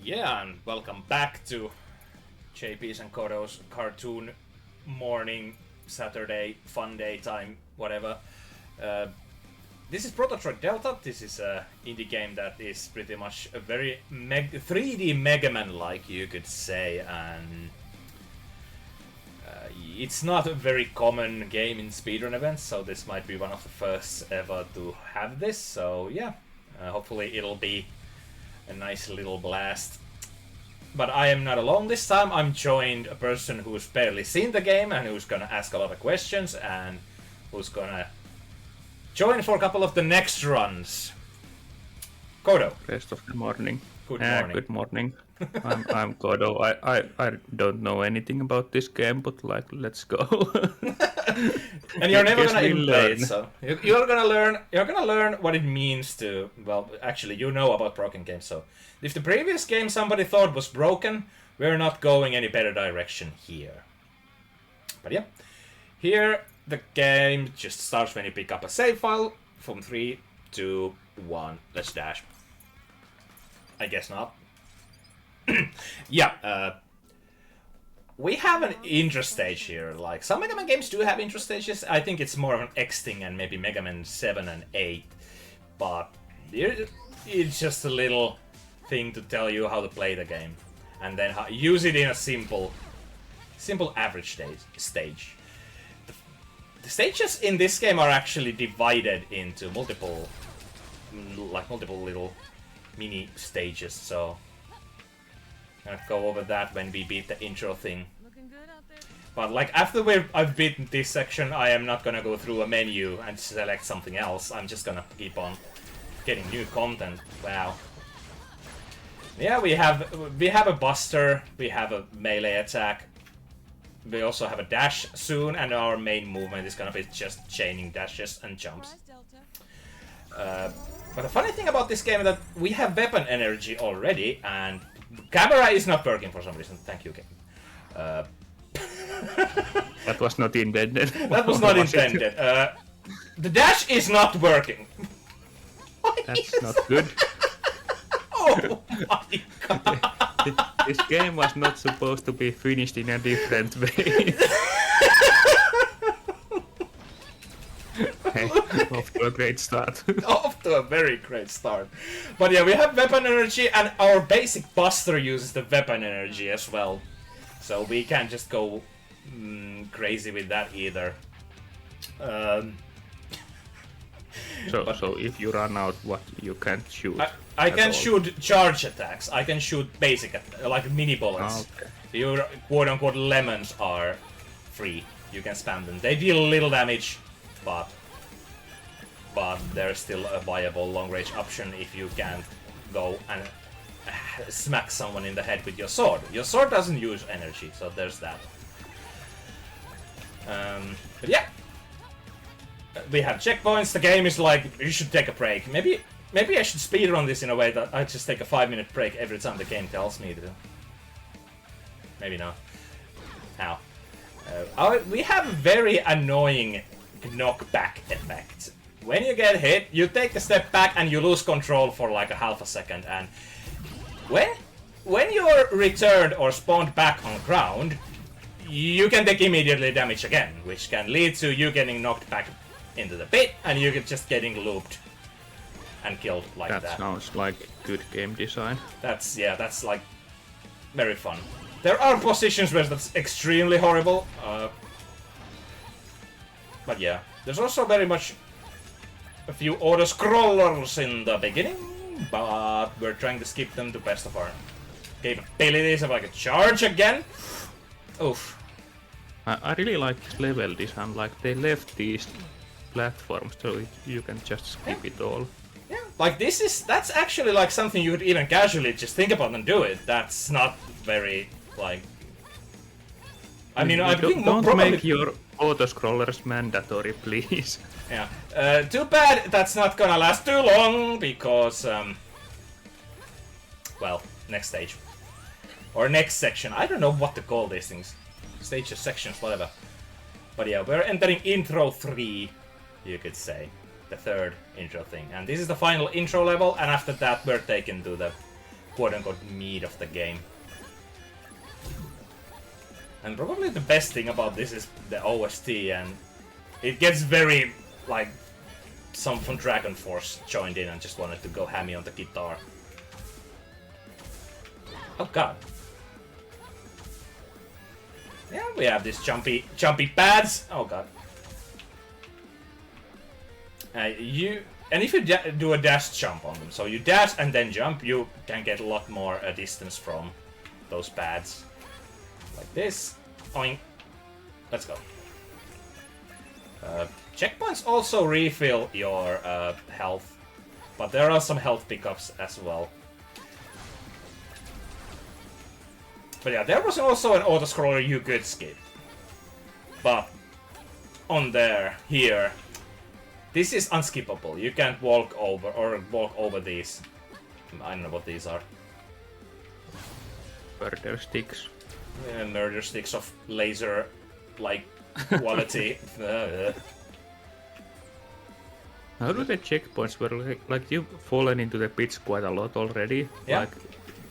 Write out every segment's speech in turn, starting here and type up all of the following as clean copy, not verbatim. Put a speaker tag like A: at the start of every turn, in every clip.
A: Yeah, and welcome back to JP's and Kodo's cartoon morning, Saturday, fun day time, whatever. This is Protodroid Delta. This is an indie game that is pretty much a very 3D Mega Man-like, you could say, and it's not a very common game in speedrun events, so this might be one of the first ever to have this. So yeah, hopefully it'll be a nice little blast. But I am not alone this time. I'm joined a person who's barely seen the game and who's gonna ask a lot of questions and who's gonna join for a couple of the next runs. Kodo.
B: Rest of the morning.
A: Good morning.
B: Good morning. I'm Kodo. I don't know anything about this game, but like, let's go.
A: And you're never gonna even play it,
B: learn.
A: so you're gonna learn. You're gonna learn what it means to. Well, actually, you know about broken games. So, if the previous game somebody thought was broken, we're not going any better direction here. But yeah, here the game just starts when you pick up a save file from 3, 2, 1. Let's dash. I guess not. Yeah. We have an intro stage here. Like, some Mega Man games do have intro stages. I think it's more of an X thing and maybe Mega Man 7 and 8. But it's just a little thing to tell you how to play the game. And then use it in a simple average stage. The stages in this game are actually divided into multiple little mini stages, so I'm gonna go over that when we beat the intro thing. But like after I've beaten this section, I am not gonna go through a menu and select something else. I'm just gonna keep on getting new content. Wow. Yeah, we have a buster, we have a melee attack. We also have a dash soon, and our main movement is gonna be just chaining dashes and jumps. But the funny thing about this game is that we have weapon energy already, and camera is not working for some reason. Thank you, game.
B: That was not intended.
A: That was not intended. The dash is not working.
B: That's not good.
A: Oh my god!
B: This game was not supposed to be finished in a different way. Hey, off to a great start.
A: Off to a very great start. But yeah, we have weapon energy, and our basic buster uses the weapon energy as well. So we can't just go crazy with that either.
B: So if you run out, what you can't shoot?
A: I can shoot charge attacks. I can shoot basic, like mini bullets.
B: Okay.
A: Your quote-unquote lemons are free. You can spam them. They deal little damage, but they're still a viable long-range option if you can't go and smack someone in the head with your sword. Your sword doesn't use energy, so there's that. But yeah, we have checkpoints. The game is like, you should take a break. Maybe I should speedrun this in a way that I just take a 5-minute break every time the game tells me to. Maybe not. Now, we have very annoying knockback effect. When you get hit, you take a step back and you lose control for like a half a second, and when you're returned or spawned back on ground, you can take immediately damage again, which can lead to you getting knocked back into the pit, and you get just getting looped and killed like that.
B: That sounds like good game design.
A: That's like very fun. There are positions where that's extremely horrible, but yeah, there's also very much a few auto-scrollers in the beginning, but we're trying to skip them to best of our capabilities. If I could charge again, oof.
B: I really like this level design. Like, they left these platforms so you can just skip it all.
A: Yeah, like that's actually like something you would even casually just think about and do it. That's not very like. I mean, I think
B: don't
A: probably
B: make your auto-scrollers mandatory, please.
A: Yeah. Too bad that's not gonna last too long because well, next stage or next section. I don't know what to call these things. Stages, sections, whatever. But yeah, we're entering intro 3, you could say. The third intro thing. And this is the final intro level, and after that we're taken to the quote-unquote meat of the game. And probably the best thing about this is the OST, and it gets very, like, some from Dragon Force joined in and just wanted to go hammy on the guitar. Oh god. Yeah, we have these jumpy pads. Oh god. And if you do a dash jump on them, so you dash and then jump, you can get a lot more distance from those pads. Like this. Oink. Let's go. Checkpoints also refill your health, but there are some health pickups as well. But yeah, there was also an auto-scroller you could skip. But on there, here, this is unskippable. You can't walk over these. I don't know what these are.
B: Murder sticks.
A: Murder sticks of laser-like quality.
B: How do the checkpoints work? Like you've fallen into the pits quite a lot already.
A: Yeah.
B: Like,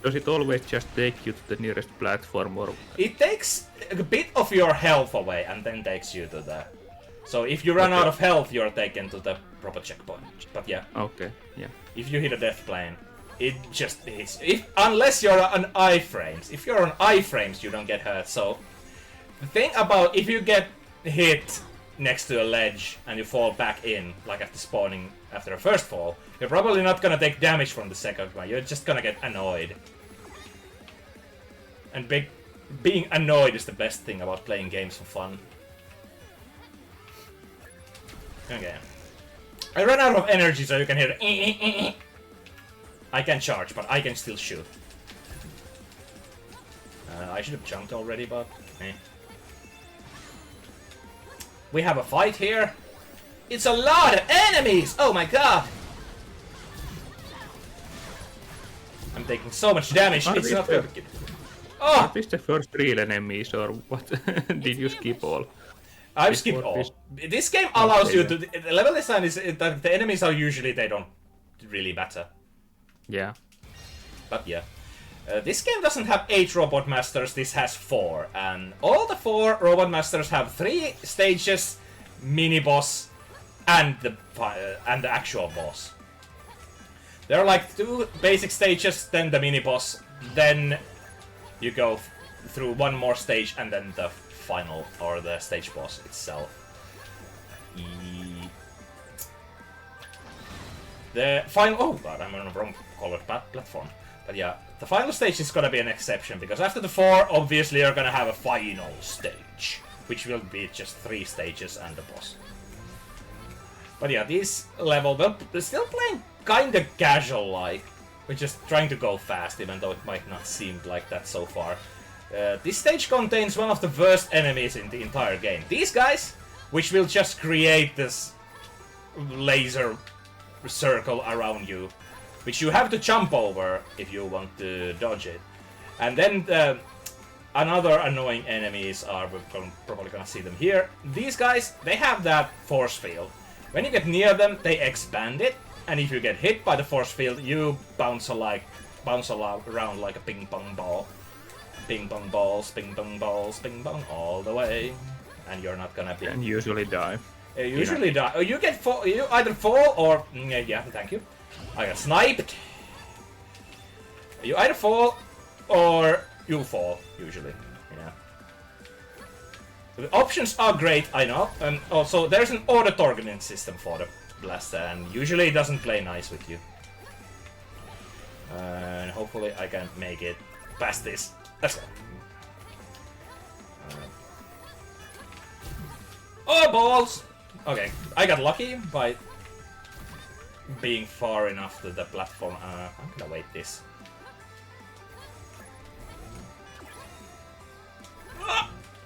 B: does it always just take you to the nearest platform, or?
A: It takes a bit of your health away and then takes you to the... So if you run out of health, you're taken to the proper checkpoint. But yeah.
B: Okay, yeah.
A: If you hit a death plane, it just hits. Unless you're on iframes. If you're on iframes, you don't get hurt. So the thing about if you get hit next to a ledge and you fall back in, like after spawning after a first fall, you're probably not gonna take damage from the second one. You're just gonna get annoyed. And being annoyed is the best thing about playing games for fun. Okay. I ran out of energy, so you can hear the I can charge, but I can still shoot. I should have jumped already, but we have a fight here. It's a lot of enemies! Oh my god! I'm taking so much damage, it's not good. Oh!
B: Are these the first real enemies, or what? Did you skip all?
A: I've skipped all. This game allows you to... The level design is that the enemies are usually... They don't really matter.
B: Yeah.
A: But yeah. This game doesn't have 8 Robot Masters, this has 4. And all the 4 Robot Masters have 3 stages, mini-boss, and the actual boss. There are like 2 basic stages, then the mini-boss, then you go through one more stage, and then the final, or the stage boss itself. The final... Oh god, I'm on a wrong colored platform. But yeah, the final stage is gonna be an exception, because after the 4, obviously you're gonna have a final stage, which will be just 3 stages and the boss. But yeah, this level, well, they're still playing kinda casual-like. We're just trying to go fast, even though it might not seem like that so far. This stage contains one of the worst enemies in the entire game. These guys, which will just create this laser circle around you, which you have to jump over if you want to dodge it. And then another annoying enemies are, we're probably gonna see them here. These guys, they have that force field. When you get near them, they expand it, and if you get hit by the force field, you bounce around like a ping pong ball. Ping pong balls, ping pong balls, ping pong all the way, and you're not gonna be.
B: And usually die.
A: Usually die. Oh, you get you either fall or yeah, thank you. I got sniped. You either fall or you fall. Usually, yeah. The options are great, I know. And also, there's an auto targeting system for the blaster, and usually it doesn't play nice with you. And hopefully, I can make it past this. Let's go. Oh, balls! Okay, I got lucky by being far enough to the platform. I'm gonna wait this.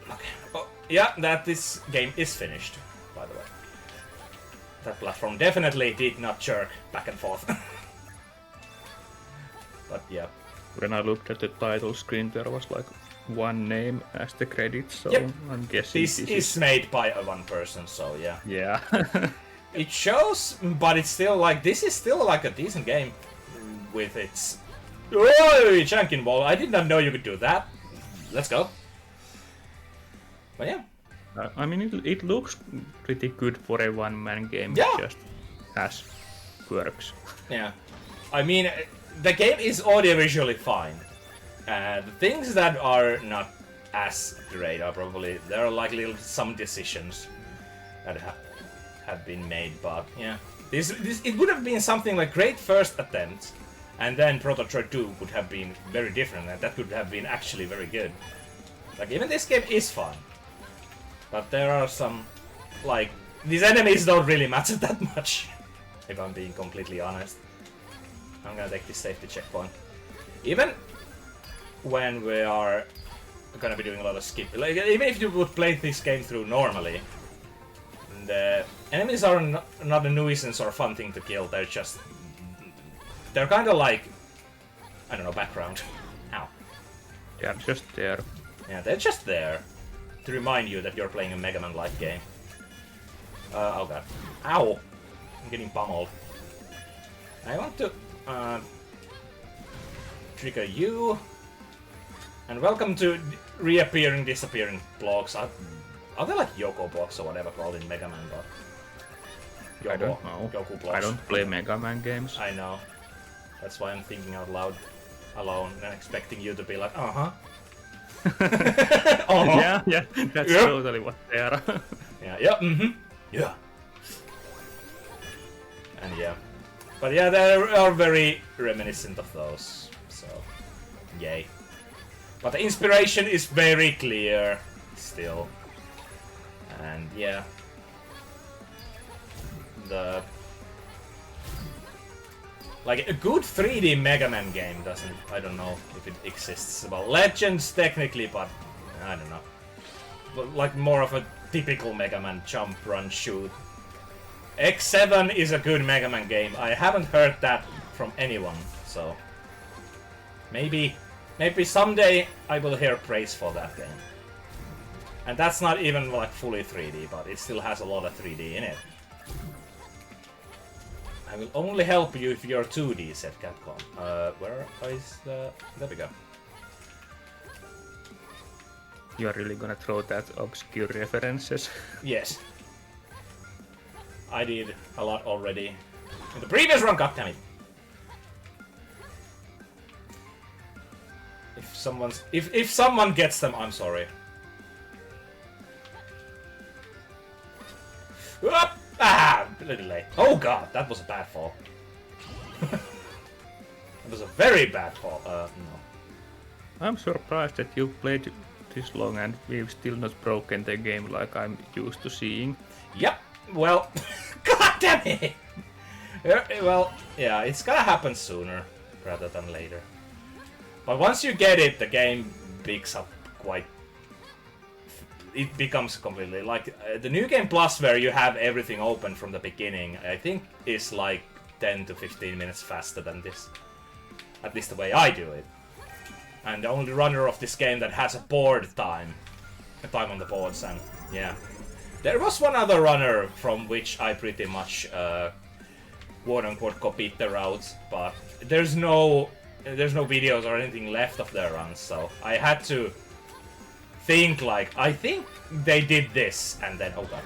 A: Okay. Oh, yeah, this game is finished, by the way. That platform definitely did not jerk back and forth. But yeah.
B: When I looked at the title screen, there was like one name as the credits, so
A: yep.
B: I'm guessing
A: this is made by one person, so yeah.
B: Yeah.
A: It shows, but it's still like, this is still like a decent game with its Oh, Jankin Ball! I did not know you could do that. Let's go. But yeah.
B: I mean, it looks pretty good for a one-man game.
A: Yeah.
B: It just has quirks.
A: Yeah. I mean, the game is audiovisually fine. The things that are not as great are probably there are like some decisions that have been made, but yeah, this it would have been something like great first attempt, and then Protodroid 2 would have been very different, and that could have been actually very good. Like even this game is fun, but there are some like these enemies don't really matter that much. If I'm being completely honest, I'm gonna take this safety checkpoint. Even when we are gonna be doing a lot of skip, like even if you would play this game through normally, the enemies are not a nuisance or fun thing to kill. They're kind of like, I don't know, background. Ow.
B: They are just there.
A: Yeah, they're just there to remind you that you're playing a Mega Man-like game. Oh god. Ow! I'm getting pummeled. I want to trigger you. And welcome to reappearing, disappearing blocks. Are they like Yoko blocks or whatever called in Mega Man? But
B: I don't know.
A: Goku blocks.
B: I don't play Mega Man games.
A: I know. That's why I'm thinking out loud, alone, and expecting you to be like, uh-huh.
B: Yeah, that's totally what they are.
A: Yeah. And yeah. But yeah, they are very reminiscent of those, so yay. But the inspiration is very clear, still. And yeah. Like, a good 3D Mega Man game doesn't... I don't know if it exists. Well, Legends, technically, but... I don't know. But, like, more of a typical Mega Man jump, run, shoot. X7 is a good Mega Man game. I haven't heard that from anyone, so... Maybe someday I will hear praise for that game. And that's not even, like, fully 3D, but it still has a lot of 3D in it. I will only help you if you're 2D, said Capcom. Where is the... There we go.
B: You are really gonna throw that obscure references?
A: Yes. I did a lot already. In the previous run, goddammit! If someone gets them, I'm sorry. Whoop! Ah! Bloody late. Oh god, that was a bad fall. It was a very bad fall. No.
B: I'm surprised that you played this long and we've still not broken the game like I'm used to seeing.
A: Yep. Well, god damn it! Well, yeah, it's gonna happen sooner rather than later. But once you get it, the game picks up quite... It becomes completely... Like, the New Game Plus, where you have everything open from the beginning, I think is like 10 to 15 minutes faster than this. At least the way I do it. And the only runner of this game that has a board time. A time on the boards, and yeah. There was one other runner from which I pretty much quote-unquote copied the routes, but there's no videos or anything left of their runs, so I had to think like, I think they did this, and then, oh god,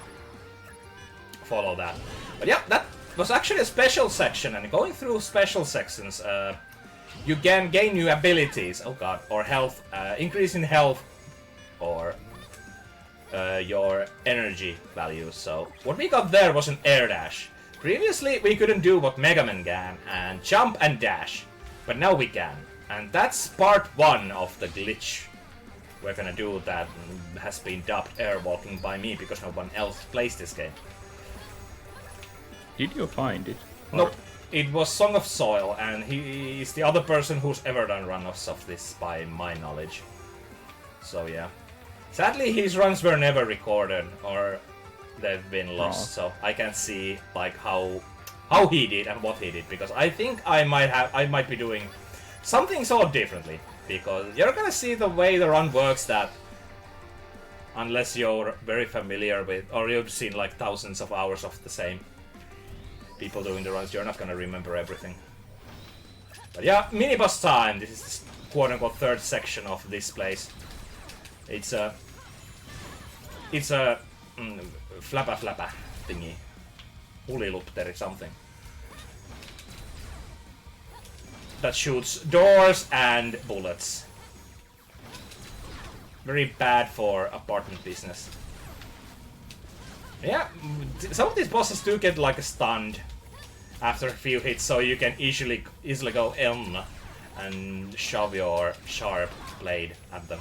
A: follow that. But yeah, that was actually a special section, and going through special sections, you can gain new abilities, oh god, or health, increase in health, or your energy values. So what we got there was an air dash. Previously we couldn't do what Mega Man can, and jump and dash. But now we can, and that's part 1 of the glitch we're gonna do that has been dubbed airwalking by me because no one else plays this game.
B: Did you find it?
A: Nope, it was Song of Soil, and he is the other person who's ever done runoffs of this by my knowledge. So yeah. Sadly his runs were never recorded, or they've been lost, so I can't see like how he did and what he did, because I think I might be doing something so differently, because you're gonna see the way the run works that unless you're very familiar with, or you've seen like thousands of hours of the same people doing the runs, you're not gonna remember everything. But yeah, mini boss time. This is the quote-unquote third section of this place. It's a flappa thingy, ulilupteri something that shoots doors and bullets. Very bad for apartment business. Yeah, some of these bosses do get like stunned after a few hits, so you can easily go M and shove your sharp blade at them.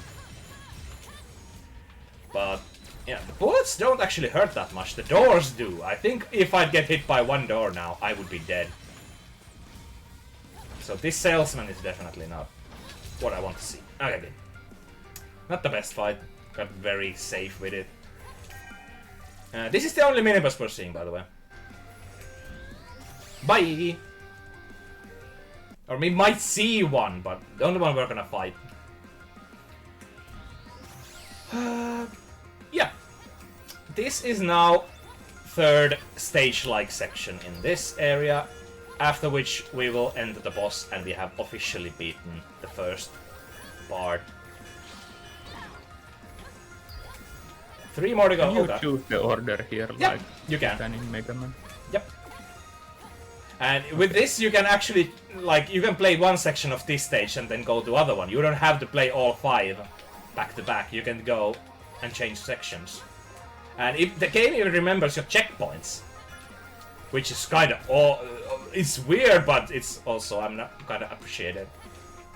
A: But yeah, the bullets don't actually hurt that much. The doors do. I think if I'd get hit by one door now, I would be dead. So this salesman is definitely not what I want to see. Okay, good. Not the best fight. Got very safe with it. This is the only mini-boss we're seeing, by the way. Bye! Or we might see one, but the only one we're gonna fight. Yeah. This is now third stage-like section in this area, after which we will end the boss and we have officially beaten the first part. 3 more to go.
B: Can you
A: Okay.
B: choose the order here,
A: Yep,
B: like
A: you can.
B: in Mega Man?
A: Yep. And with this you can actually, like, you can play one section of this stage and then go to other one. You don't have to play all 5 back to back. You can go and change sections. And if the game even remembers your checkpoints, which is kind of it's weird, but it's also I'm not kind of appreciated.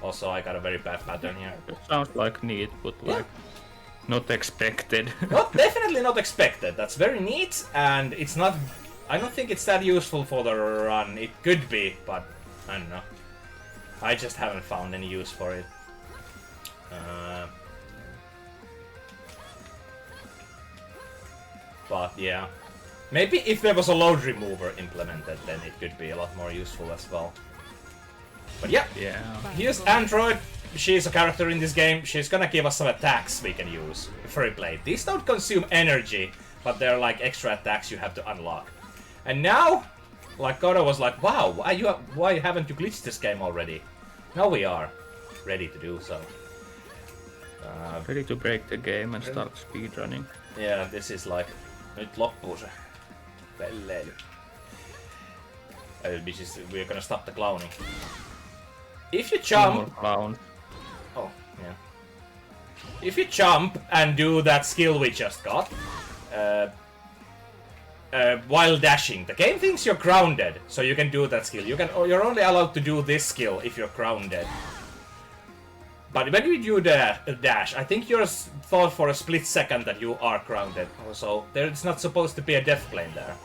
A: Also, I got a very bad pattern here.
B: It sounds like neat, but like not expected.
A: Definitely not expected. That's very neat, and it's not. I don't think it's that useful for the run. It could be, but I don't know. I just haven't found any use for it. But yeah, maybe if there was a load remover implemented, then it could be a lot more useful as well. But yeah, here's Android. She's a character in this game. She's gonna give us some attacks we can use for replay. These don't consume energy, but they're like extra attacks you have to unlock. And now, like Godo was like, wow, why haven't you glitched this game already? Now we are ready to do so.
B: Ready to break the game and start speedrunning.
A: Yeah, this is like, nyt loppuu se pelleily. We're gonna stop the clowning. If you jump...
B: Clown.
A: Oh, yeah. If you jump and do that skill we just got, while dashing, the game thinks you're grounded, so you can do that skill. You're only allowed to do this skill if you're grounded. But when you do the dash, I think you're thought for a split second that you are grounded. So there's not supposed to be a death plane there.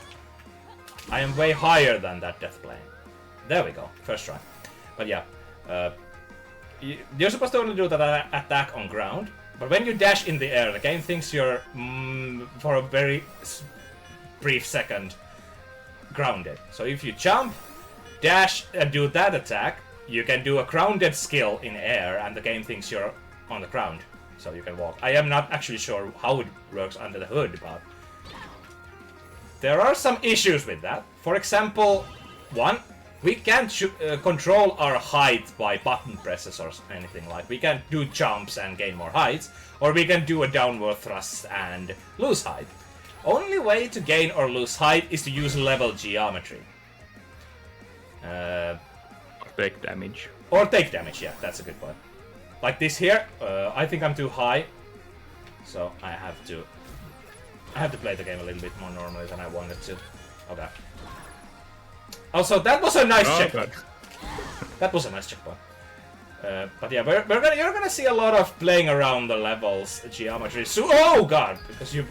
A: I am way higher than that death plane. There we go, first try. But yeah, you're supposed to only do that attack on ground. But when you dash in the air, the game thinks you're, for a very brief second, grounded. So if you jump, dash, and do that attack, you can do a grounded skill in air, and the game thinks you're on the ground, so you can walk. I am not actually sure how it works under the hood, but there are some issues with that. For example, one, we can't control our height by button presses or anything like. We can do jumps and gain more height, or we can do a downward thrust and lose height. Only way to gain or lose height is to use level geometry.
B: Take damage.
A: Or take damage, yeah, that's a good point. Like this here, I think I'm too high, so I have to play the game a little bit more normally than I wanted to. Okay. Also, that was a nice checkpoint. That was a nice checkpoint. But yeah, you're gonna see a lot of playing around the levels, geometry. So, oh god, because you...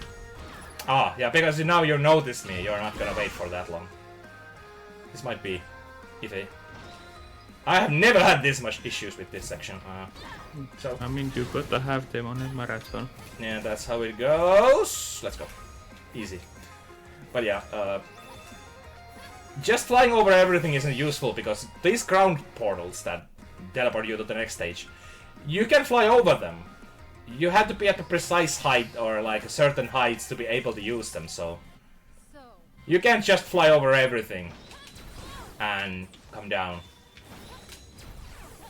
A: Ah, yeah, because now you noticed me, you're not gonna wait for that long. This might be iffy. I have never had this much issues with this section. So
B: I mean, you gotta have them on a marathon.
A: yeah, that's how it goes. Let's go. Easy. But yeah, just flying over everything isn't useful because these ground portals that teleport you to the next stage, you can fly over them. You have to be at a precise height or like a certain heights to be able to use them, so you can't just fly over everything and come down.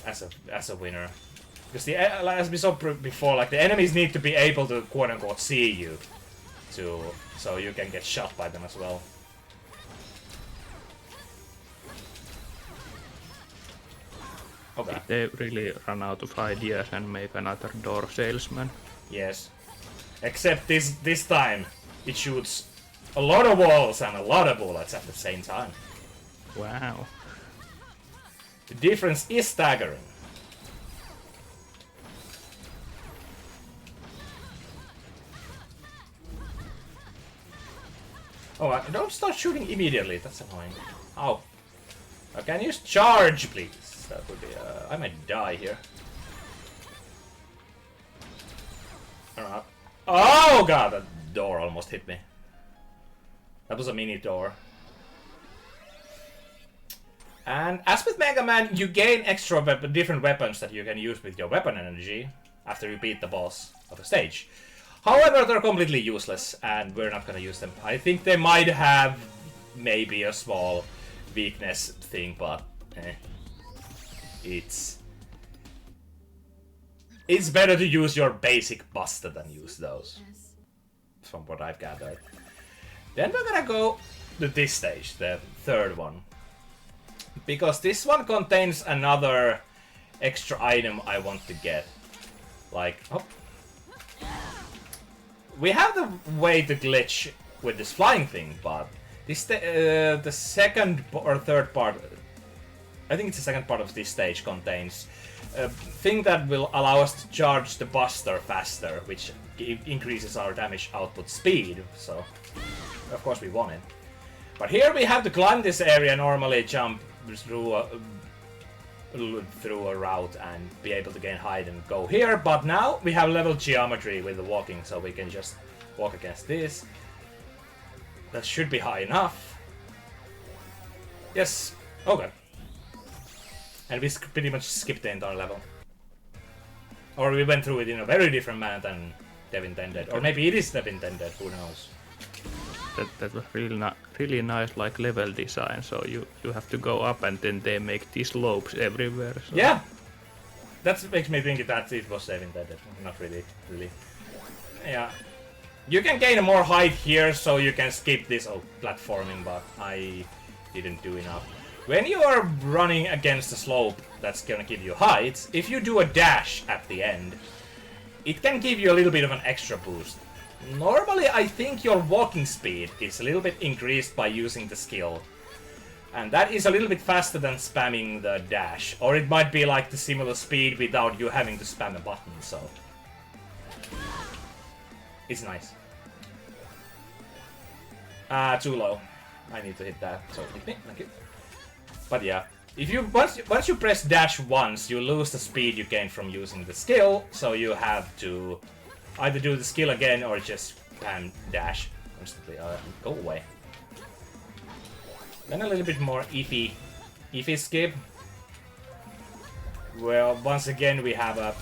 A: as a winner. Because as we saw before, like the enemies need to be able to quote unquote see you, so you can get shot by them as well. Okay.
B: Did they really run out of ideas and make another door salesman?
A: Yes. Except this time it shoots a lot of walls and a lot of bullets at the same time.
B: Wow.
A: The difference is staggering. Oh, don't start shooting immediately, that's annoying. Oh. Can you use charge, please? That would be, I might die here. Alright. Oh god, that door almost hit me. That was a mini door. And as with Mega Man, you gain extra different weapons that you can use with your weapon energy after you beat the boss of a stage. However, they're completely useless, and we're not gonna use them. I think they might have maybe a small weakness thing, but it's better to use your basic buster than use those, from what I've gathered. Then we're gonna go to this stage, the third one, because this one contains another extra item I want to get. Like, oh. We have the way to glitch with this flying thing, but this the second or third part, I think it's the second part of this stage, contains a thing that will allow us to charge the buster faster, which increases our damage output speed, so of course we want it. But here we have to climb this area, normally jump through a route and be able to gain height and go here, but now we have level geometry with the walking, so we can just walk against this. That should be high enough. Yes, okay. And we pretty much skipped the entire level. Or we went through it in a very different manner than Dev intended. Or maybe it is Dev intended, who knows.
B: That was really nice, like level design. So you have to go up, and then they make these slopes everywhere. So.
A: Yeah, that makes me think that it was Dev intended. Not really. Yeah, you can gain more height here, so you can skip this platforming, but I didn't do enough. When you are running against a slope that's gonna give you height, if you do a dash at the end, it can give you a little bit of an extra boost. Normally, I think your walking speed is a little bit increased by using the skill. And that is a little bit faster than spamming the dash. Or it might be like the similar speed without you having to spam a button, so... It's nice. Too low. I need to hit that, so hit me, thank you. But yeah, if you once you press dash once, you lose the speed you gain from using the skill, so you have to either do the skill again or just spam dash constantly. Go away. Then a little bit more iffy skip. Well, once again we have a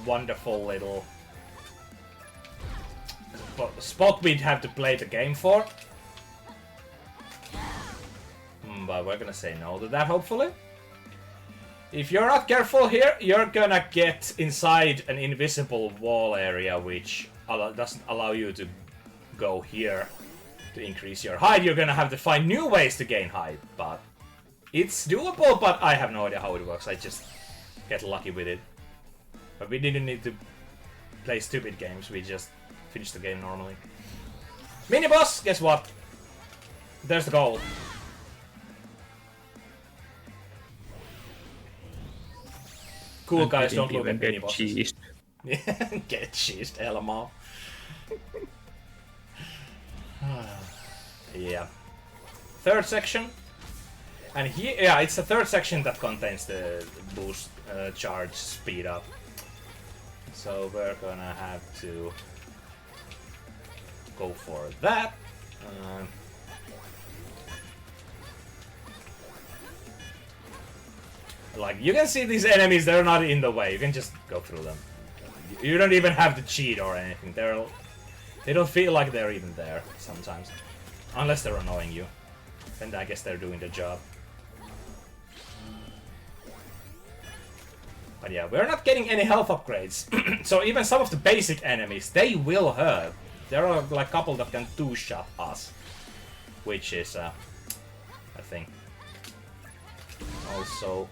A: wonderful little spot we'd have to play the game for. But we're gonna say no to that, hopefully. If you're not careful here, you're gonna get inside an invisible wall area, which doesn't allow you to go here to increase your height. You're gonna have to find new ways to gain height, but it's doable, but I have no idea how it works. I just get lucky with it. But we didn't need to play stupid games, we just finished the game normally. Mini-boss, guess what? There's the goal. Cool
B: and
A: guys don't look at
B: get
A: mini-bosses.
B: cheesed.
A: Get cheesed, LMR. Yeah. Third section. And here, yeah, it's the third section that contains the boost charge speed up. So we're gonna have to go for that. Like, you can see these enemies, they're not in the way. You can just go through them. You don't even have to cheat or anything. They don't feel like they're even there sometimes. Unless they're annoying you. Then I guess they're doing the job. But yeah, we're not getting any health upgrades. So even some of the basic enemies, they will hurt. There are like a couple that can two-shot us. Which is a thing. Also,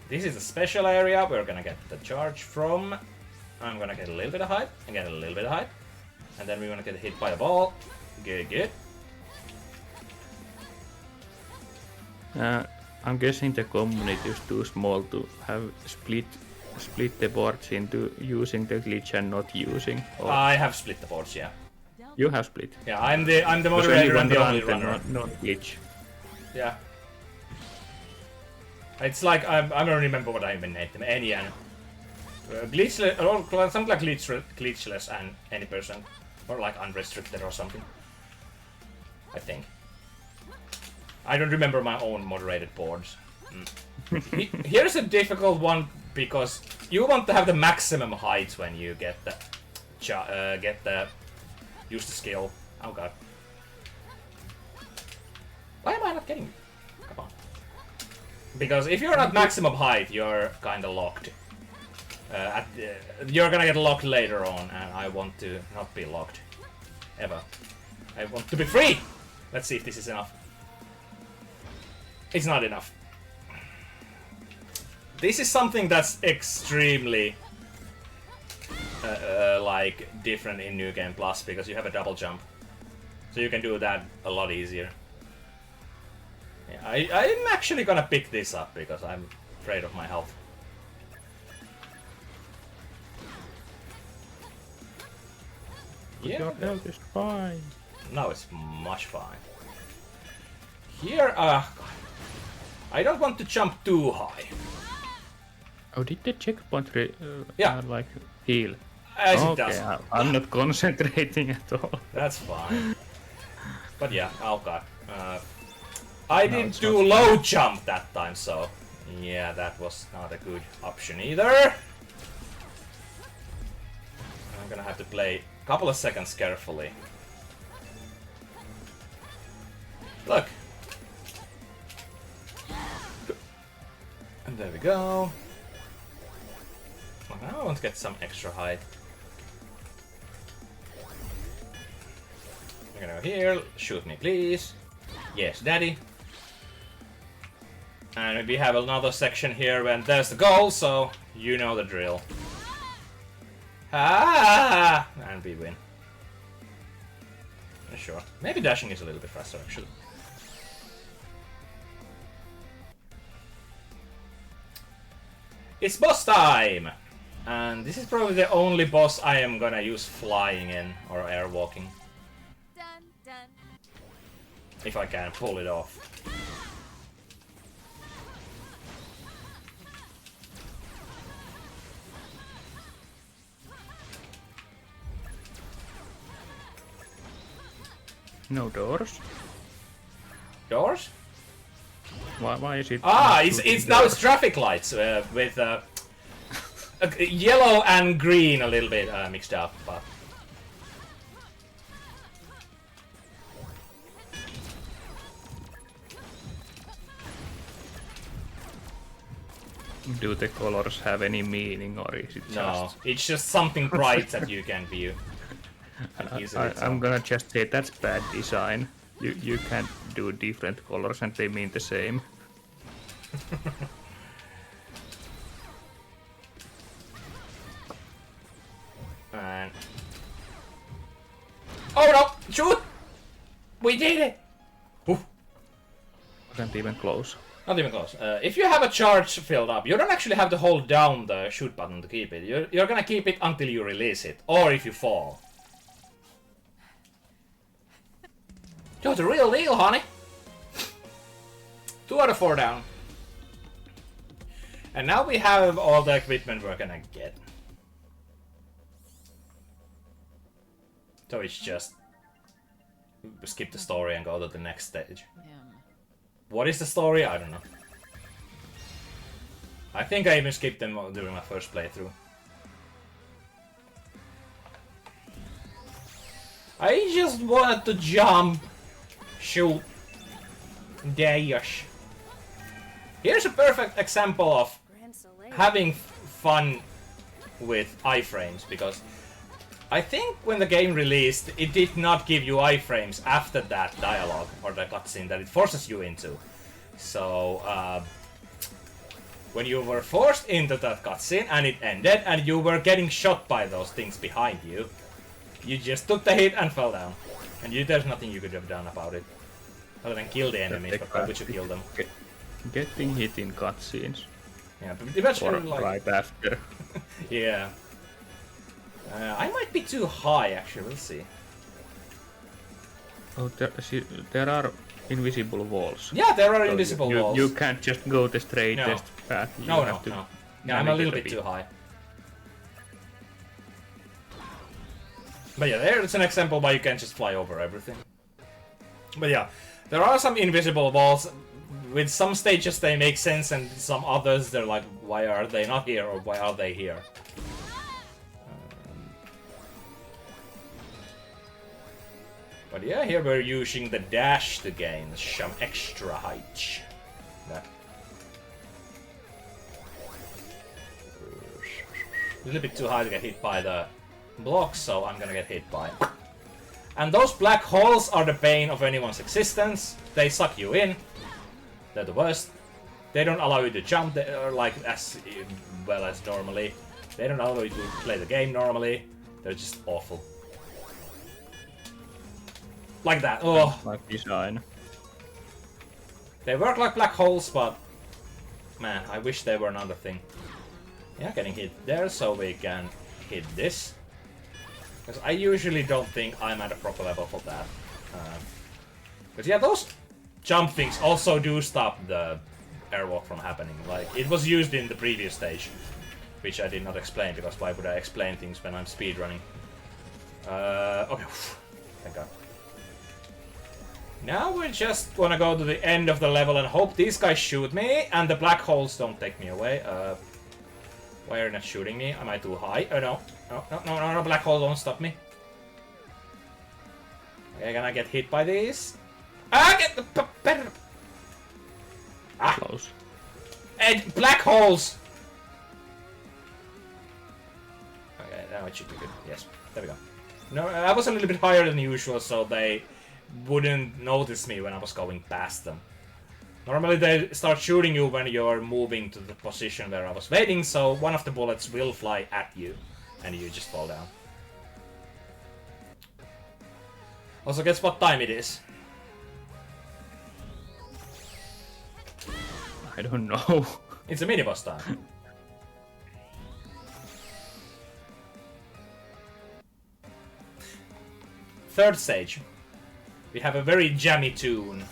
A: this is a special area we're gonna get the charge from. I'm gonna get a little bit of height, and get a little bit of height. And then we're gonna get hit by a ball. Good, good.
B: I'm guessing the community is too small to have split the boards into using the glitch and not using.
A: I have split the boards, yeah.
B: You have split.
A: Yeah, I'm the moderator and the only runner.
B: Not glitch.
A: Yeah. It's like I don't remember what I even named them. Any and glitchless, or something like glitchless and any person, or like unrestricted or something. I think. I don't remember my own moderated boards. Here's a difficult one because you want to have the maximum height when you get the use the skill. Oh god. Why am I not getting? Come on. Because if you're at maximum height, you're kinda locked. You're gonna get locked later on, and I want to not be locked. Ever. I want to be free! Let's see if this is enough. It's not enough. This is something that's extremely like different in New Game Plus because you have a double jump, so you can do that a lot easier. Yeah, I'm actually gonna pick this up because I'm afraid of my health. Yeah,
B: your health is fine.
A: Now it's much fine. Here, I don't want to jump too high.
B: Oh, did the checkpoint
A: yeah.
B: Like heal?
A: As
B: okay,
A: it does.
B: I'm not concentrating at all.
A: That's fine. But yeah, oh god. I didn't do low jump that time, so yeah, that was not a good option either. I'm gonna have to play a couple of seconds carefully. Look. And there we go. Well, now I want to get some extra height. I'm gonna go here. Shoot me, please. Yes, daddy. And we have another section here when there's the goal, so you know the drill. Ah! And we win. Sure. Maybe dashing is a little bit faster, actually. It's boss time! And this is probably the only boss I am gonna use flying in, or airwalking.
C: Dun, dun.
A: If I can pull it off.
B: No doors?
A: Doors?
B: Why is it?
A: Ah, it's now it's traffic lights with yellow and green a little bit mixed up, but
B: Do the colors have any meaning, or is it just?
A: no, it's just something bright that you can view.
B: I'm gonna just say that's bad design. You can't do different colors and they mean the same.
A: And oh no! Shoot! We did it! Oof.
B: Wasn't even close.
A: Not even close. If you have a charge filled up, you don't actually have to hold down the shoot button to keep it. You're gonna keep it until you release it, or if you fall. You're the real deal, honey! 2 out of 4 down. And now we have all the equipment we're gonna get. So it's just skip the story and go to the next stage. What is the story? I don't know. I think I even skipped them during my first playthrough. I just wanted to jump, shoot, dash. Here's a perfect example of having fun with iframes because I think when the game released, it did not give you iframes after that dialogue or the cutscene that it forces you into. So when you were forced into that cutscene and it ended and you were getting shot by those things behind you, you just took the hit and fell down. And there's nothing you could have done about it. Other than kill the enemies, but why would you kill them?
B: Getting hit in cutscenes.
A: Yeah, but eventually,
B: Or right after.
A: Yeah. I might be too high, actually. We'll see.
B: Oh, there are invisible walls.
A: Yeah, there are
B: So
A: invisible
B: you,
A: walls.
B: You can't just go the straightest path. You
A: No.
B: have to
A: Yeah, I'm a little
B: navigate
A: bit too high. But yeah, there's an example why you can't just fly over everything. But yeah, there are some invisible walls. With some stages they make sense, and some others they're like, why are they not here, or why are they here? But yeah, here we're using the dash to gain some extra height. That. A little bit too high to get hit by the blocks, so I'm gonna get hit by it. And those black holes are the bane of anyone's existence. They suck you in. They're the worst. They don't allow you to jump like as well as normally. They don't allow you to play the game normally. They're just awful. Like that. Oh.
B: Like design.
A: They work like black holes, but man, I wish they were another thing. Yeah, getting hit there, so we can hit this. Because I usually don't think I'm at a proper level for that. But yeah, those jump things also do stop the airwalk from happening. Like, it was used in the previous stage, which I did not explain, because why would I explain things when I'm speedrunning? Okay, thank god. Now we just wanna go to the end of the level and hope these guys shoot me, and the black holes don't take me away. Why are you not shooting me? Am I too high? Oh no. No, black hole don't stop me. Okay, can I get hit by these? Ah, get the better. Ah,
B: Close.
A: and black holes. Okay, now it should be good. Yes, there we go. No, I was a little bit higher than usual, so they wouldn't notice me when I was going past them. Normally they start shooting you when you're moving to the position where I was waiting, so one of the bullets will fly at you, and you just fall down. Also, guess what time it is?
B: I don't know.
A: It's a mini-boss time. Third stage. We have a very jammy tune.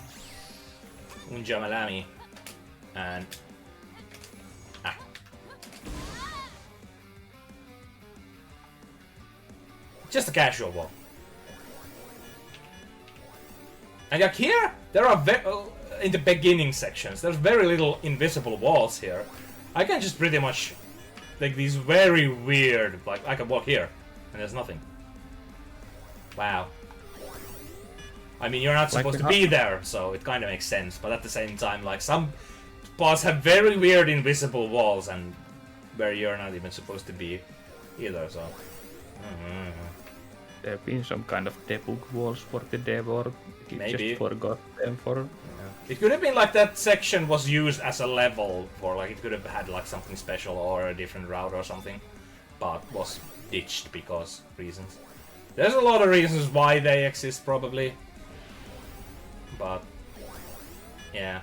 A: Unjamalami. And... Ah. Just a casual wall. And like here, there are in the beginning sections, there's very little invisible walls here. I can just pretty much like these very weird, like I can walk here and there's nothing. Wow. I mean, you're not supposed to be there, so it kind of makes sense. But at the same time, like some spots have very weird invisible walls, and where you're not even supposed to be either. So
B: There have been some kind of debug walls for the dev, or you
A: maybe
B: just forgot them for.
A: It could have been like that section was used as a level, or like it could have had like something special or a different route or something, but was ditched because reasons. There's a lot of reasons why they exist, probably. But yeah,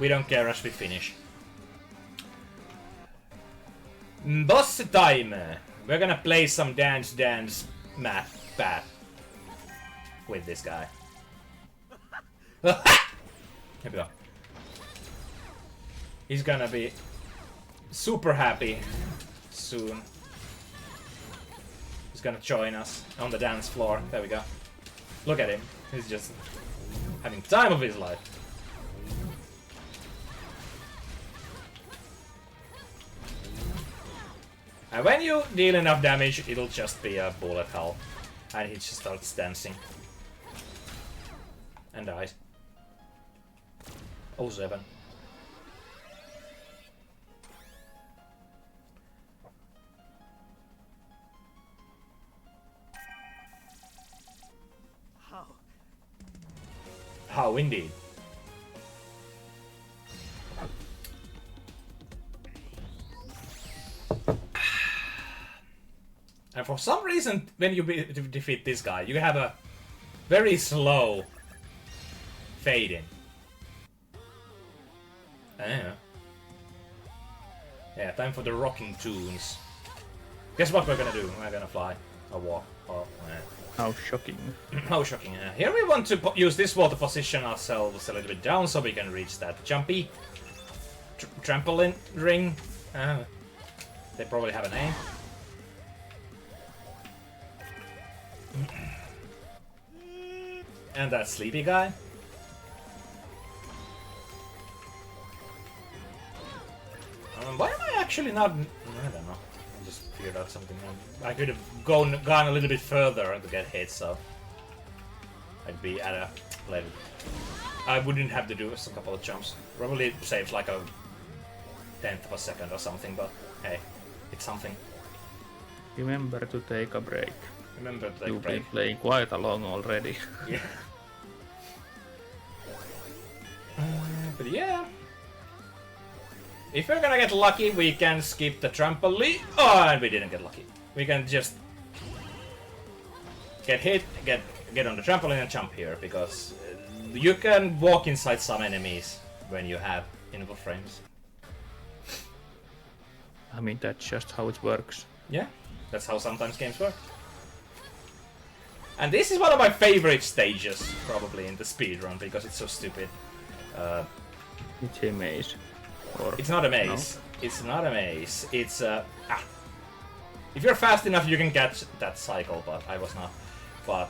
A: we don't care as we finish. Boss time. We're gonna play some dance map bat with this guy. Here we go. He's gonna be super happy soon. He's gonna join us on the dance floor. There we go. Look at him. He's just having time of his life. And when you deal enough damage, it'll just be a bullet hell. And he just starts dancing. And dies. 07. How indeed. And for some reason, when you defeat this guy, you have a very slow fade in. Yeah, time for the rocking tunes. Guess what we're gonna do? We're gonna fly or walk. Oh, yeah.
B: How shocking.
A: How shocking. Here we want to use this wall to position ourselves a little bit down so we can reach that jumpy trampoline ring. They probably have a name. And that sleepy guy. Why am I actually not... I don't know. I just figured out something. I could have gone a little bit further to get hit, so... I'd be at a level. I wouldn't have to do a couple of jumps. Probably saves like a 10th of a second or something, but hey, it's something.
B: Remember to take a break.
A: Remember to take a
B: You've
A: break.
B: been playing quite long already.
A: Yeah. But yeah. If we're gonna get lucky, we can skip the trampoline. Oh, and we didn't get lucky. We can just get hit, get on the trampoline and jump here, because you can walk inside some enemies when you have enough frames.
B: I mean, that's just how it works.
A: Yeah, that's how sometimes games work. And this is one of my favorite stages, probably, in the speedrun, because it's so stupid.
B: It's a maze. Or
A: It's not a maze. No? It's not a maze. It's if you're fast enough, you can catch that cycle, but I was not. But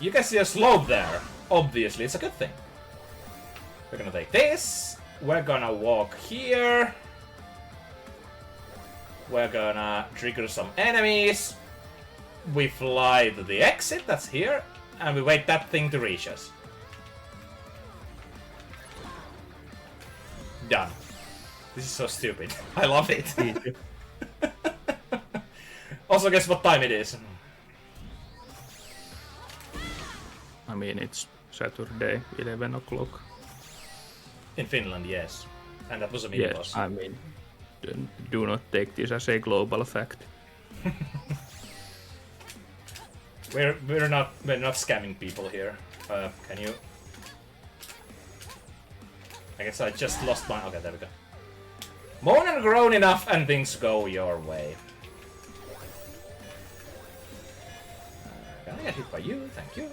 A: you can see a slope there. Obviously, it's a good thing. We're gonna take this. We're gonna walk here. We're gonna trigger some enemies. We fly to the exit, that's here, and we wait that thing to reach us. Done. This is so stupid. I love it. Also, guess what time it is?
B: I mean, it's Saturday, 11 o'clock.
A: In Finland, yes. And that was a mini
B: Yes,
A: boss.
B: I mean, do not take this as a global fact.
A: We're not scamming people here. Can you? I guess I just lost my. Okay, there we go. Moan and groan enough, and things go your way. Can I get hit by you? Thank you.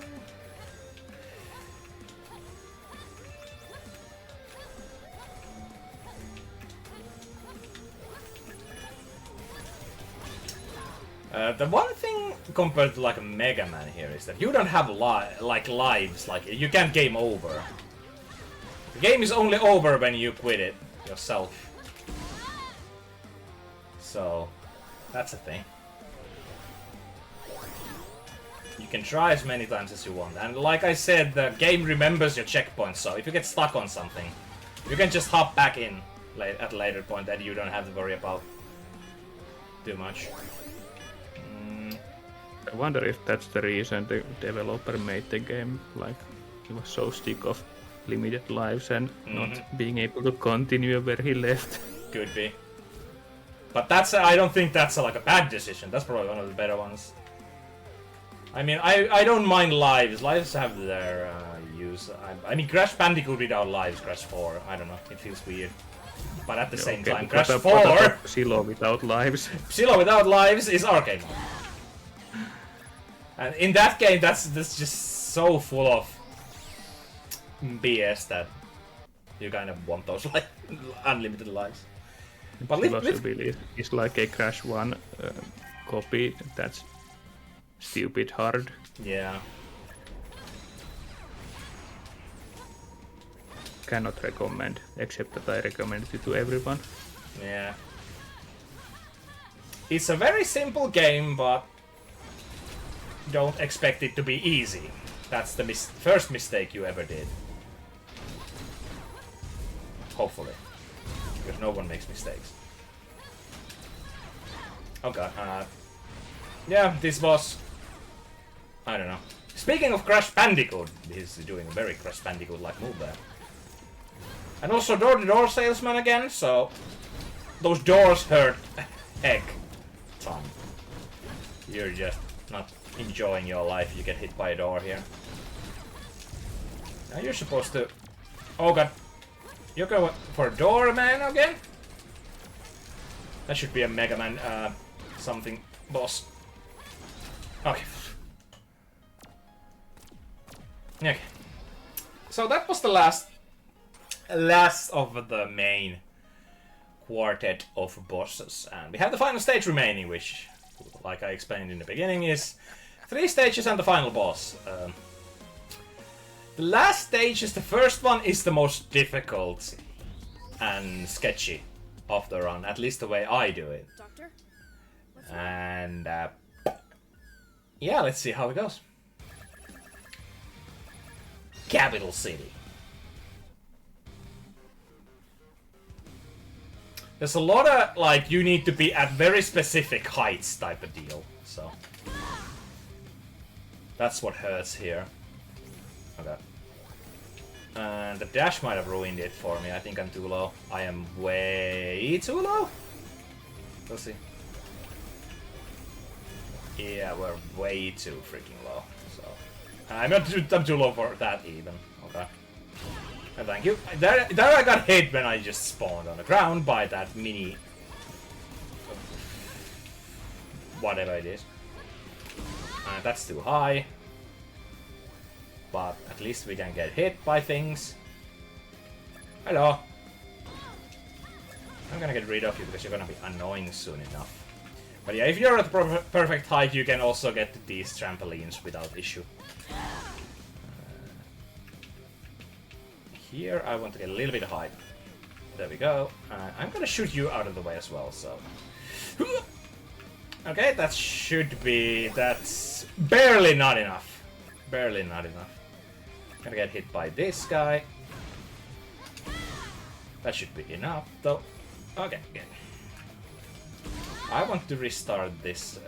A: The one thing compared to like a Mega Man here is that you don't have lives, like you can't game over. The game is only over when you quit it yourself. So that's a thing. You can try as many times as you want, and like I said, the game remembers your checkpoints, so if you get stuck on something, you can just hop back in at a later point and you don't have to worry about too much.
B: I wonder if that's the reason the developer made the game, like, he was so sick of limited lives and not being able to continue where he left.
A: Could be. But I don't think that's like a bad decision. That's probably one of the better ones. I mean, I don't mind lives. Lives have their use. I mean, Crash Bandicoot without lives, Crash 4. I don't know. It feels weird. But at the same time, Crash 4...
B: Silo without lives.
A: Silo without lives is arcade mode. And in that game, that's just so full of BS that you kind of want those like unlimited lives. But
B: it's like a Crash 1 copy that's stupid hard.
A: Yeah.
B: Cannot recommend, except that I recommend it to everyone.
A: Yeah. It's a very simple game, but don't expect it to be easy. That's the first mistake you ever did. Hopefully. Because no one makes mistakes. Okay, yeah, this was... I don't know. Speaking of Crash Bandicoot, he's doing a very Crash Bandicoot-like move there. And also door-to-door salesman again, so those doors hurt a heck ton. You're just not enjoying your life, you get hit by a door here. Now you're supposed to... Oh god. You're going for a door man again? That should be a Mega Man something boss. Okay. Okay. So that was the last of the main quartet of bosses, and we have the final stage remaining, which, like I explained in the beginning, is 3 stages and the final boss. The last stage is the first one, is the most difficult and sketchy of the run, at least the way I do it.
C: Doctor?
A: And yeah, let's see how it goes. Capital City. There's a lot of, like, you need to be at very specific heights type of deal, so that's what hurts here. Okay. And the dash might have ruined it for me. I think I'm too low. I am way too low? We'll see. Yeah, we're way too freaking low, so... I'm too low for that even. Okay. And thank you. There I got hit when I just spawned on the ground by that mini... whatever it is. And that's too high. But at least we can get hit by things. Hello. I'm gonna get rid of you because you're gonna be annoying soon enough. But yeah, if you're at the perfect height, you can also get these trampolines without issue. Here, I want to get a little bit of height. There we go. I'm gonna shoot you out of the way as well, so... Okay, that should be... That's barely not enough. Barely not enough. Gonna get hit by this guy. That should be enough, though. Okay, good. I want to restart this.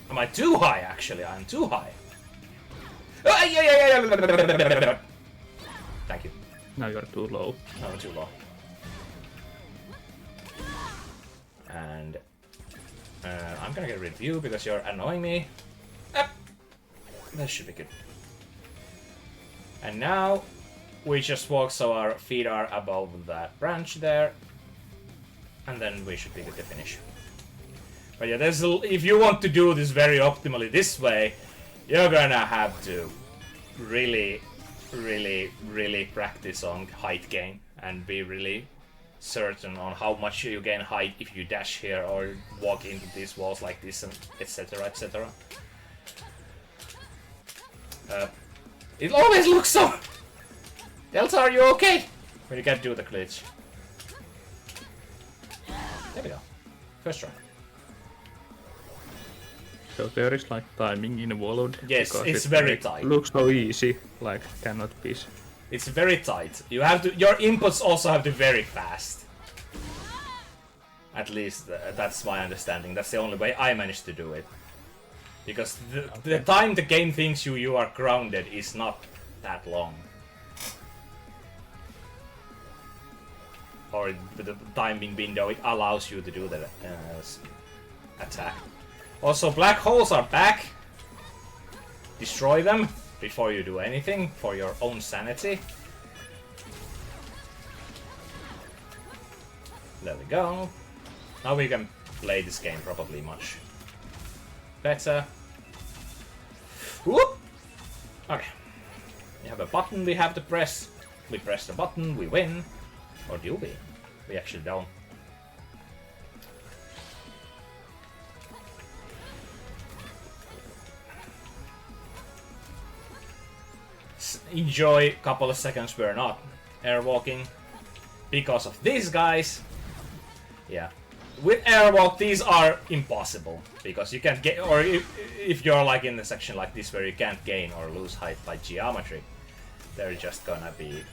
A: Am I too high, actually? I'm too high. Thank you.
B: Now you're too low.
A: No, too low. And I'm gonna get rid of you because you're annoying me. That should be good. And now we just walk so our feet are above that branch there, and then we should be good to finish. But yeah, there's if you want to do this very optimally this way, you're gonna have to really practice on height gain and be really certain on how much you gain height if you dash here or walk into these walls like this, and etc, etc. It always looks so... Delta, are you okay? When you can't do the glitch. There we go. First try.
B: So there is like timing involved.
A: Yes,
B: because
A: it's
B: it
A: very tight.
B: Looks so easy, like cannot be.
A: It's very tight. You have to. Your inputs also have to be very fast. At least that's my understanding. That's the only way I managed to do it. Because the time the game thinks you are grounded is not that long. Or the timing window it allows you to do the attack. Also, black holes are back. Destroy them before you do anything for your own sanity. There we go. Now we can play this game probably much better. Whoop! Okay. We have a button we have to press. We press the button, we win. Or do we? We actually don't. Enjoy a couple of seconds we're not airwalking because of these guys. Yeah. With airwalk, these are impossible because you can't get, or if you're like in a section like this where you can't gain or lose height by geometry, they're just gonna be...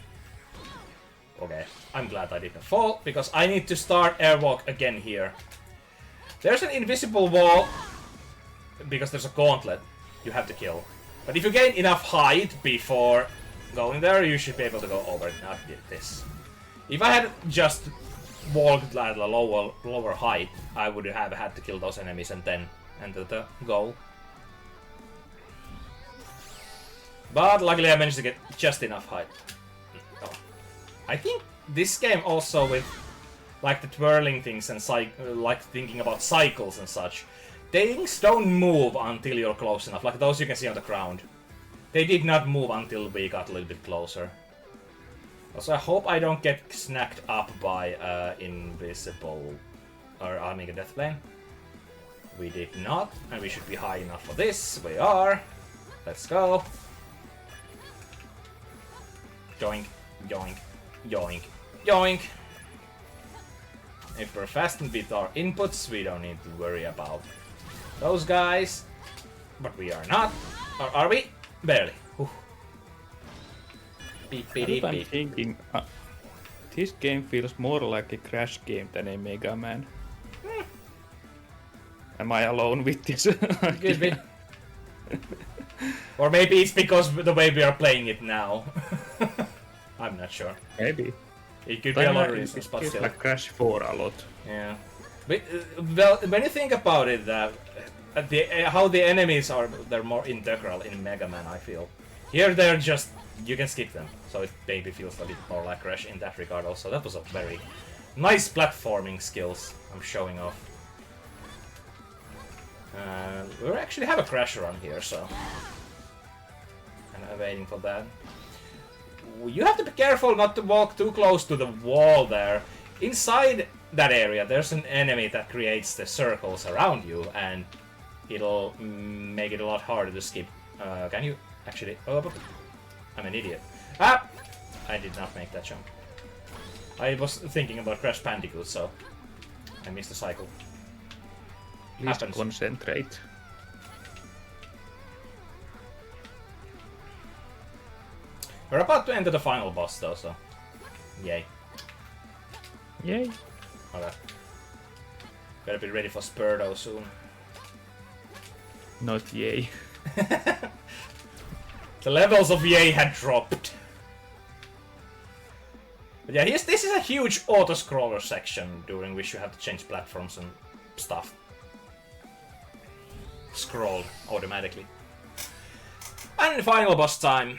A: Okay, I'm glad I didn't fall because I need to start airwalk again here. There's an invisible wall because there's a gauntlet you have to kill. But if you gain enough height before going there, you should be able to go over it, not this. If I had just walked at a lower height, I would have had to kill those enemies and then enter the goal. But luckily I managed to get just enough height. Oh. I think this game also with like the twirling things and like thinking about cycles and such, things don't move until you're close enough, like those you can see on the ground. They did not move until we got a little bit closer. Also, I hope I don't get snacked up by invisible or Amiga Deathplane. We did not, and we should be high enough for this. We are. Let's go. Yoink, yoink, yoink, yoink. If we're fast with our inputs, we don't need to worry about those guys. But we are not. Or are we? Barely. Whew. Beep, beep, beep,
B: I'm
A: beep.
B: thinking, this game feels more like a Crash game than a Mega Man. Am I alone with this?
A: Could be. Or maybe it's because the way we are playing it now. I'm not sure.
B: Maybe.
A: It could be a lot of reasons, but
B: It's
A: still.
B: like Crash 4 a lot.
A: Yeah. But, well, when you think about it, how the enemies are, they're more integral in Mega Man, I feel. Here they're just, you can skip them, so it maybe feels a bit more like Crash in that regard also. That was a very nice platforming skills I'm showing off. We actually have a Crash run here, so... And I'm waiting for that. You have to be careful not to walk too close to the wall there. Inside that area, there's an enemy that creates the circles around you, and it'll make it a lot harder to skip. Can you actually... Oh, I'm an idiot. Ah! I did not make that jump. I was thinking about Crash Bandicoot, so I missed the cycle.
B: Please
A: Happens.
B: concentrate.
A: We're about to enter the final boss, though, so... Yay.
B: Yay.
A: Okay. Better be ready for Spurdo soon.
B: Not yay.
A: The levels of yay had dropped. But yeah, this is a huge auto-scroller section during which you have to change platforms and stuff. Scroll automatically. And final boss time.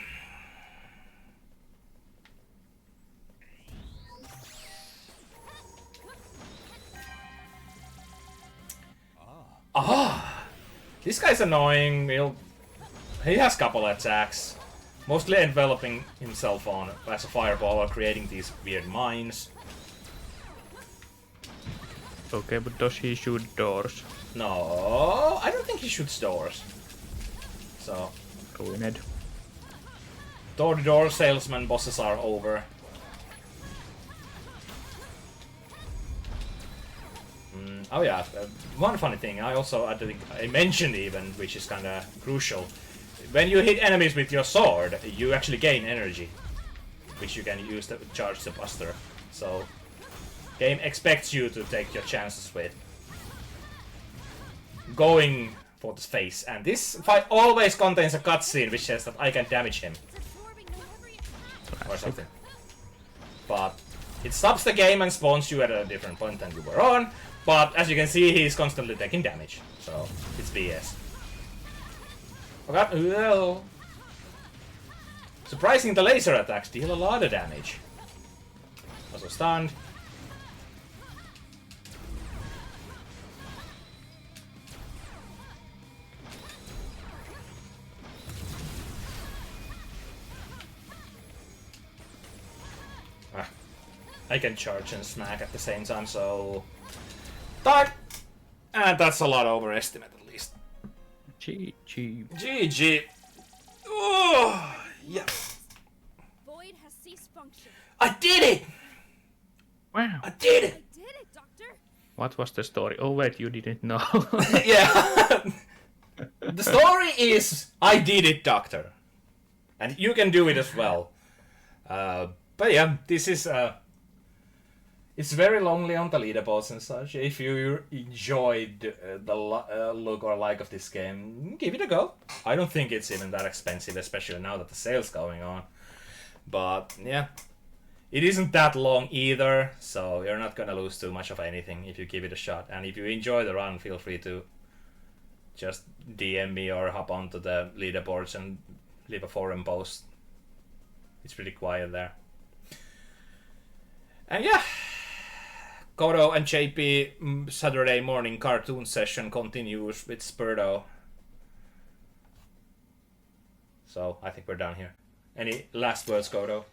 A: Ah! This guy's annoying. He has couple attacks. Mostly enveloping himself on as a fireball or creating these weird mines.
B: Okay, but does he shoot doors?
A: No, I don't think he shoots doors. So,
B: Ruined.
A: door-to-door salesman bosses are over. Oh yeah, one funny thing I think I mentioned even, which is kind of crucial. When you hit enemies with your sword, you actually gain energy, which you can use to charge the buster. So, game expects you to take your chances with going for the face. And this fight always contains a cutscene which says that I can damage him or something. But it stops the game and spawns you at a different point than you were on. But as you can see, he's constantly taking damage, so it's BS. Okay, well, surprising, the laser attacks deal a lot of damage. Also stunned. I can charge and smack at the same time, so... Die! And that's a lot overestimate, at least.
B: GG.
A: GG! Oh, yeah.
C: Void has ceased function.
A: I did it!
B: Wow.
A: I did
C: I
A: it!
C: did it, Doctor.
B: What was the story? Oh wait, you didn't know.
A: Yeah. The story is, I did it, Doctor. And you can do it as well. But yeah, this is... It's very lonely on the leaderboards and such. If you enjoyed the look or like of this game, give it a go. I don't think it's even that expensive, especially now that the sale's going on. But yeah, it isn't that long either, so you're not gonna lose too much of anything if you give it a shot. And if you enjoy the run, feel free to just DM me or hop onto the leaderboards and leave a forum post. It's pretty quiet there. And yeah, Kodo and JP Saturday morning cartoon session continues with Spurdo. So I think we're done here. Any last words, Kodo?